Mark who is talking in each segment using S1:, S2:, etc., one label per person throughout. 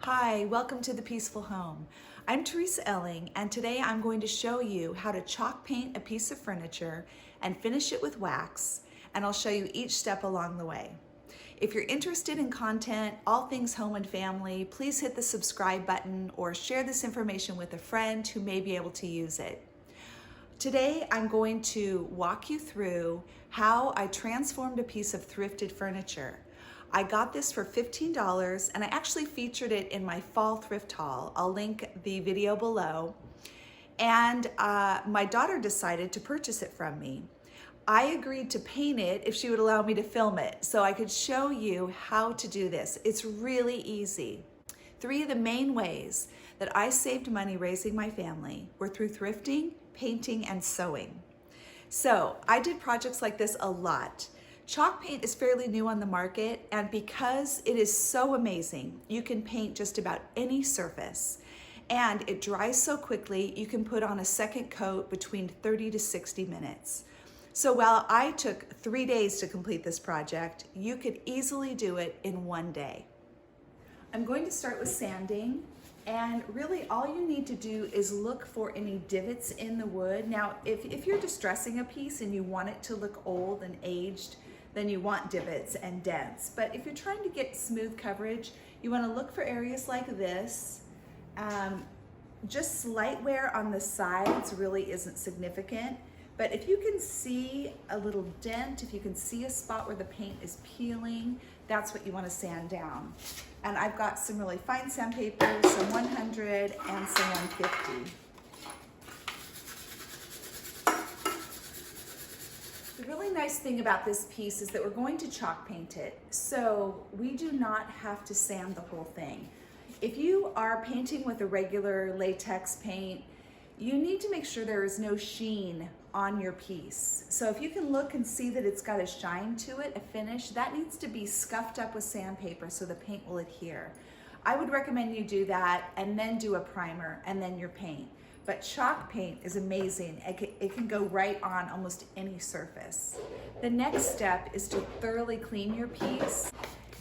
S1: Hi, welcome to The Peaceful Home. I'm Teresaelling, and today I'm going to show you how to chalk paint a piece of furniture and finish it with wax, and I'll show you each step along the way. If you're interested in content, all things home and family, please hit the subscribe button or share this information with a friend who may be able to use it. Today, I'm going to walk you through how I transformed a piece of thrifted furniture. I got this for $15 and I actually featured it in my fall thrift haul. I'll link the video below. And my daughter decided to purchase it from me. I agreed to paint it if she would allow me to film it so I could show you how to do this. It's really easy. Three of the main ways that I saved money raising my family were through thrifting, painting, and sewing. So I did projects like this a lot. Chalk paint is fairly new on the market, and because it is so amazing, you can paint just about any surface. And it dries so quickly, you can put on a second coat between 30 to 60 minutes. So while I took 3 days to complete this project, you could easily do it in 1 day. I'm going to start with sanding, and really all you need to do is look for any divots in the wood. Now, if you're distressing a piece and you want it to look old and aged, then you want divots and dents. But if you're trying to get smooth coverage, you want to look for areas like this. Just slight wear on the sides really isn't significant. But if you can see a little dent, if you can see a spot where the paint is peeling, that's what you want to sand down. And I've got some really fine sandpaper, some 100 and some 150. The really nice thing about this piece is that we're going to chalk paint it, so we do not have to sand the whole thing. If you are painting with a regular latex paint, you need to make sure there is no sheen on your piece. So if you can look and see that it's got a shine to it, a finish, that needs to be scuffed up with sandpaper so the paint will adhere. I would recommend you do that and then do a primer and then your paint. But chalk paint is amazing. It can go right on almost any surface. The next step is to thoroughly clean your piece.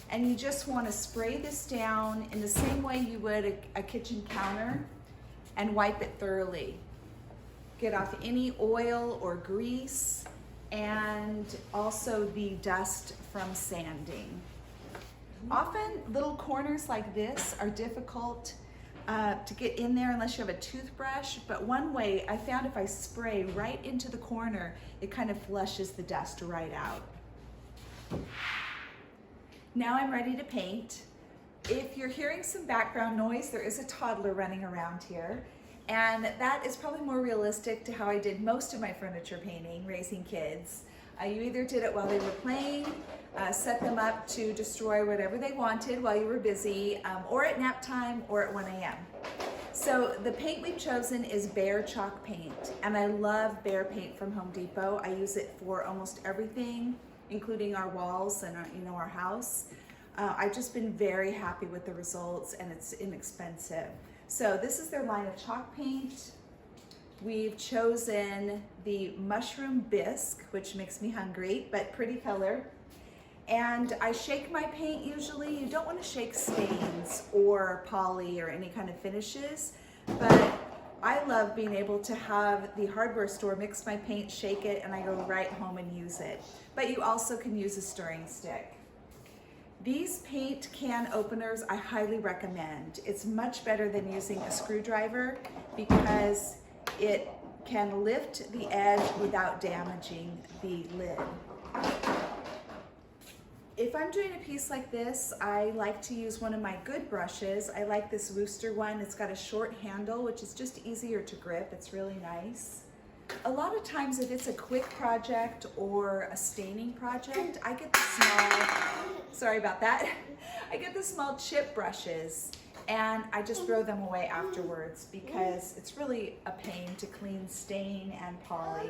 S1: And you just want to spray this down in the same way you would a kitchen counter and wipe it thoroughly. Get off any oil or grease and also the dust from sanding. Often little corners like this are difficult to get in there unless you have a toothbrush, but one way I found, if I spray right into the corner, it kind of flushes the dust right out. Now I'm ready to paint. If you're hearing some background noise, there is a toddler running around here, and that is probably more realistic to how I did most of my furniture painting, raising kids. You either did it while they were playing, set them up to destroy whatever they wanted while you were busy, or at nap time, or at 1 a.m. So the paint we've chosen is Behr chalk paint, and I love Behr paint from Home Depot. I use it for almost everything, including our walls and our house. I've just been very happy with the results, and it's inexpensive. So this is their line of chalk paint. We've chosen the mushroom bisque, which makes me hungry, but pretty color. And I shake my paint usually. You don't want to shake stains or poly or any kind of finishes, but I love being able to have the hardware store mix my paint, shake it, and I go right home and use it. But you also can use a stirring stick. These paint can openers I highly recommend. It's much better than using a screwdriver because it can lift the edge without damaging the lid. If I'm doing a piece like this, I like to use one of my good brushes. I like this Rooster one. It's got a short handle, which is just easier to grip. It's really nice. A lot of times if it's a quick project or a staining project, I get the small, sorry about that, I get the small chip brushes and I just throw them away afterwards because it's really a pain to clean stain and poly.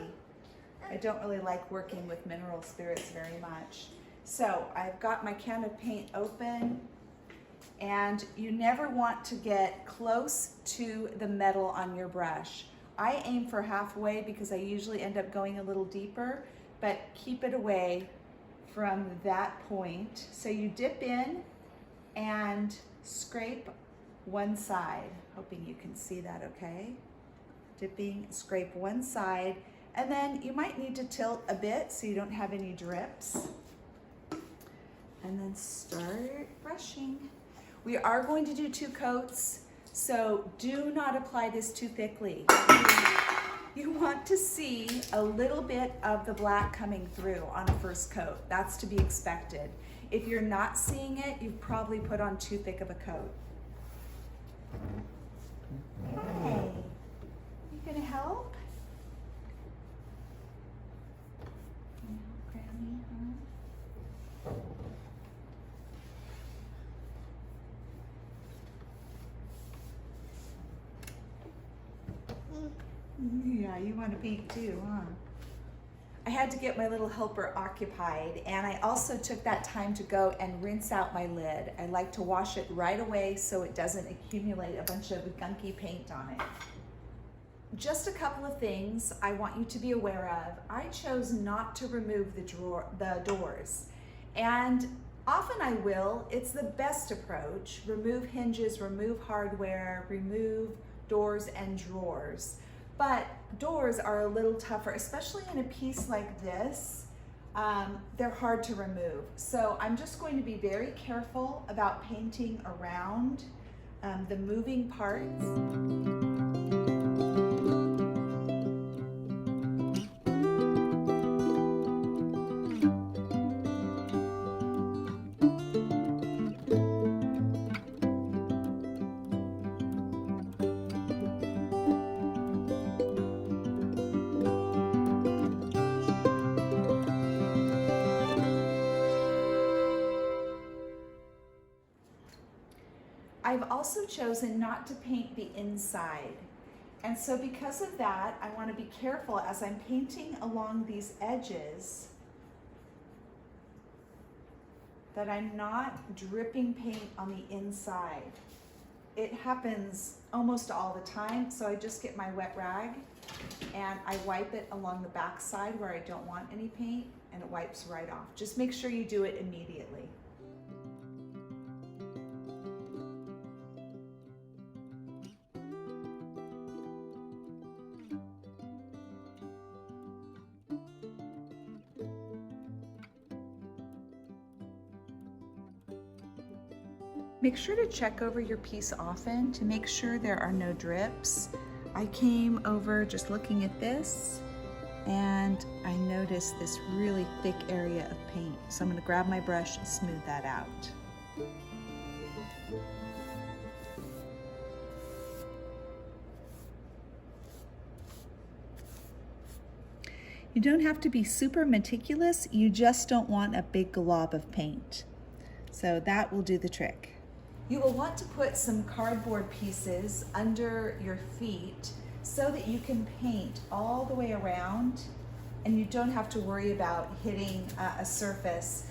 S1: I don't really like working with mineral spirits very much. So I've got my can of paint open, and you never want to get close to the metal on your brush. I aim for halfway because I usually end up going a little deeper, but keep it away from that point. So you dip in and scrape one side. Hoping you can see that okay. Dipping, scrape one side, and then you might need to tilt a bit so you don't have any drips. And then start brushing. We are going to do 2 coats, so do not apply this too thickly. You want to see a little bit of the black coming through on a first coat. That's to be expected. If you're not seeing it, you've probably put on too thick of a coat. Hey, you gonna help? Can you help Granny, huh? Yeah, you want to paint too, huh? I had to get my little helper occupied, and I also took that time to go and rinse out my lid. I like to wash it right away so it doesn't accumulate a bunch of gunky paint on it. Just a couple of things I want you to be aware of. I chose not to remove the doors, and often I will. It's the best approach. Remove hinges, remove hardware, remove doors and drawers. But doors are a little tougher, especially in a piece like this. They're hard to remove. So I'm just going to be very careful about painting around the moving parts. I've also chosen not to paint the inside. And so because of that, I want to be careful as I'm painting along these edges that I'm not dripping paint on the inside. It happens almost all the time, so I just get my wet rag and I wipe it along the back side where I don't want any paint, and it wipes right off. Just make sure you do it immediately. Make sure to check over your piece often to make sure there are no drips. I came over just looking at this and I noticed this really thick area of paint. So I'm going to grab my brush and smooth that out. You don't have to be super meticulous, you just don't want a big glob of paint. So that will do the trick. You will want to put some cardboard pieces under your feet so that you can paint all the way around and you don't have to worry about hitting a surface.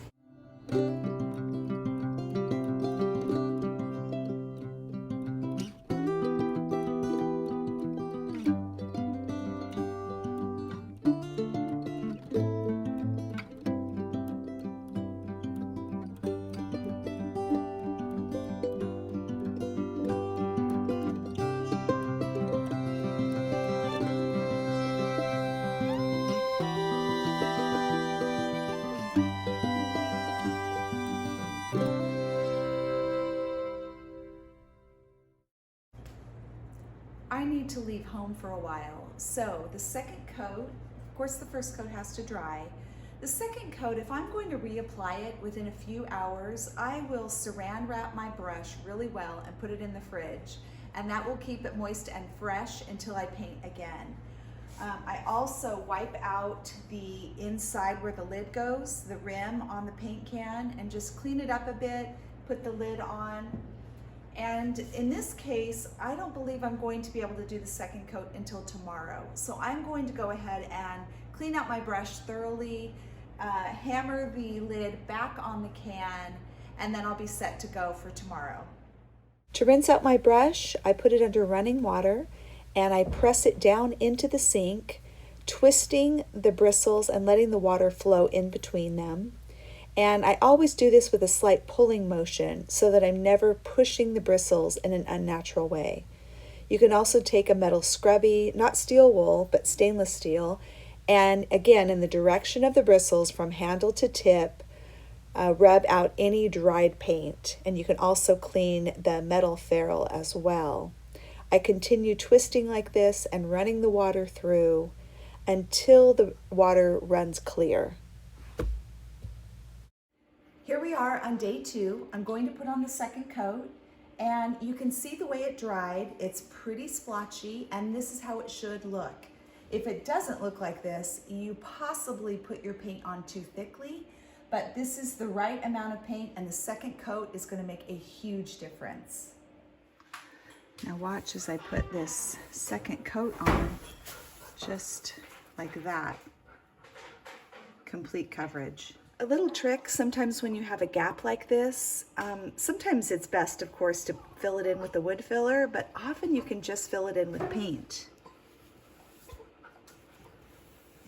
S1: I need to leave home for a while. So the second coat, of course the first coat has to dry. The second coat, if I'm going to reapply it within a few hours, I will saran wrap my brush really well and put it in the fridge. And that will keep it moist and fresh until I paint again. I also wipe out the inside where the lid goes, the rim on the paint can, and just clean it up a bit, put the lid on. And in this case, I don't believe I'm going to be able to do the second coat until tomorrow. So I'm going to go ahead and clean out my brush thoroughly, hammer the lid back on the can, and then I'll be set to go for tomorrow. To rinse out my brush, I put it under running water and I press it down into the sink, twisting the bristles and letting the water flow in between them. And I always do this with a slight pulling motion so that I'm never pushing the bristles in an unnatural way. You can also take a metal scrubby, not steel wool, but stainless steel, and again, in the direction of the bristles from handle to tip, rub out any dried paint. And you can also clean the metal ferrule as well. I continue twisting like this and running the water through until the water runs clear. Here we are on day 2. I'm going to put on the second coat, and you can see the way it dried. It's pretty splotchy, and this is how it should look. If it doesn't look like this, you possibly put your paint on too thickly, but this is the right amount of paint, and the second coat is going to make a huge difference. Now watch as I put this second coat on, just like that. Complete coverage. A little trick, sometimes when you have a gap like this, sometimes it's best, of course, to fill it in with a wood filler, but often you can just fill it in with paint.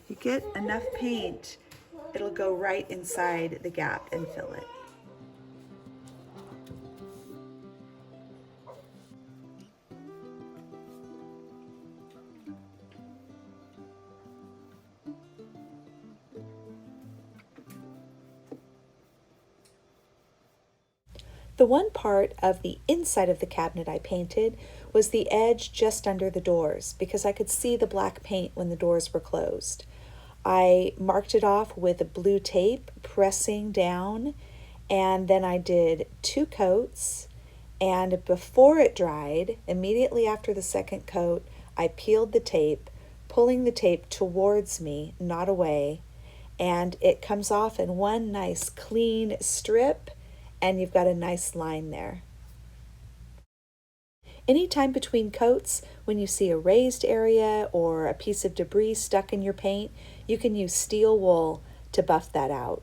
S1: If you get enough paint, it'll go right inside the gap and fill it. The one part of the inside of the cabinet I painted was the edge just under the doors because I could see the black paint when the doors were closed. I marked it off with blue tape, pressing down, and then I did 2 coats, and before it dried, immediately after the second coat, I peeled the tape, pulling the tape towards me, not away, and it comes off in one nice clean strip, and you've got a nice line there. Anytime between coats, when you see a raised area or a piece of debris stuck in your paint, you can use steel wool to buff that out.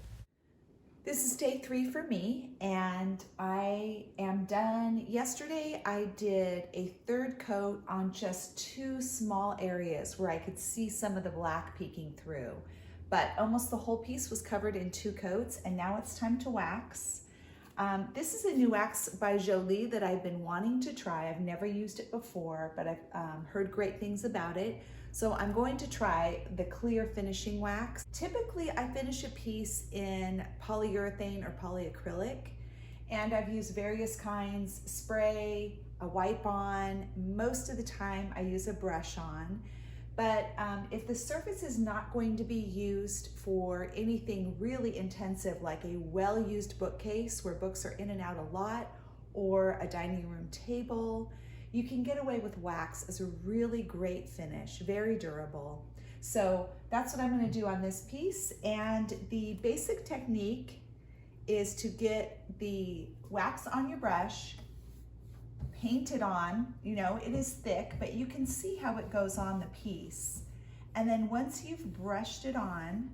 S1: This is day 3 for me, and I am done. Yesterday, I did a 3rd coat on just 2 small areas where I could see some of the black peeking through, but almost the whole piece was covered in 2 coats, and now it's time to wax. This is a new wax by Jolie that I've been wanting to try. I've never used it before, but I've heard great things about it. So I'm going to try the clear finishing wax. Typically, I finish a piece in polyurethane or polyacrylic, and I've used various kinds, spray, a wipe on. Most of the time, I use a brush on. But if the surface is not going to be used for anything really intensive, like a well-used bookcase where books are in and out a lot, or a dining room table, you can get away with wax as a really great finish, very durable. So that's what I'm going to do on this piece. And the basic technique is to get the wax on your brush, paint it on. You know, it is thick, but you can see how it goes on the piece. And then once you've brushed it on,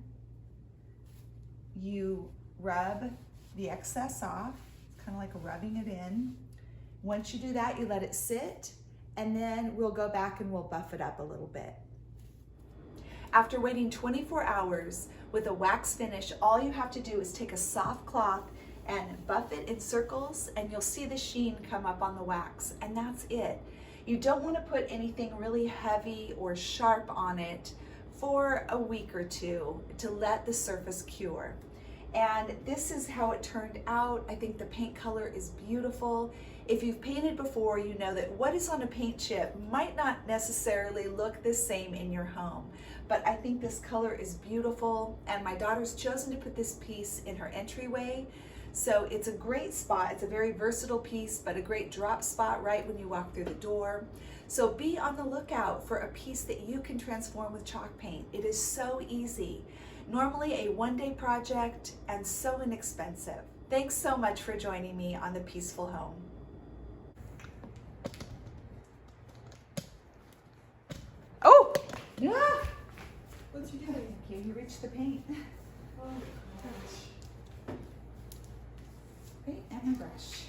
S1: you rub the excess off, kind of like rubbing it in. Once you do that, you let it sit, and then we'll go back and we'll buff it up a little bit. After waiting 24 hours with a wax finish, all you have to do is take a soft cloth and buff it in circles, and you'll see the sheen come up on the wax, and that's it. You don't want to put anything really heavy or sharp on it for a week or 2 to let the surface cure. And this is how it turned out. I think the paint color is beautiful. If you've painted before, you know that what is on a paint chip might not necessarily look the same in your home, but I think this color is beautiful, and my daughter's chosen to put this piece in her entryway. So it's a great spot. It's a very versatile piece, but a great drop spot right when you walk through the door. So be on the lookout for a piece that you can transform with chalk paint. It is so easy. Normally a one-day project and so inexpensive. Thanks so much for joining me on The Peaceful Home. Oh! Yeah. What's you doing? You reached the paint. Oh gosh. Okay, and my brush.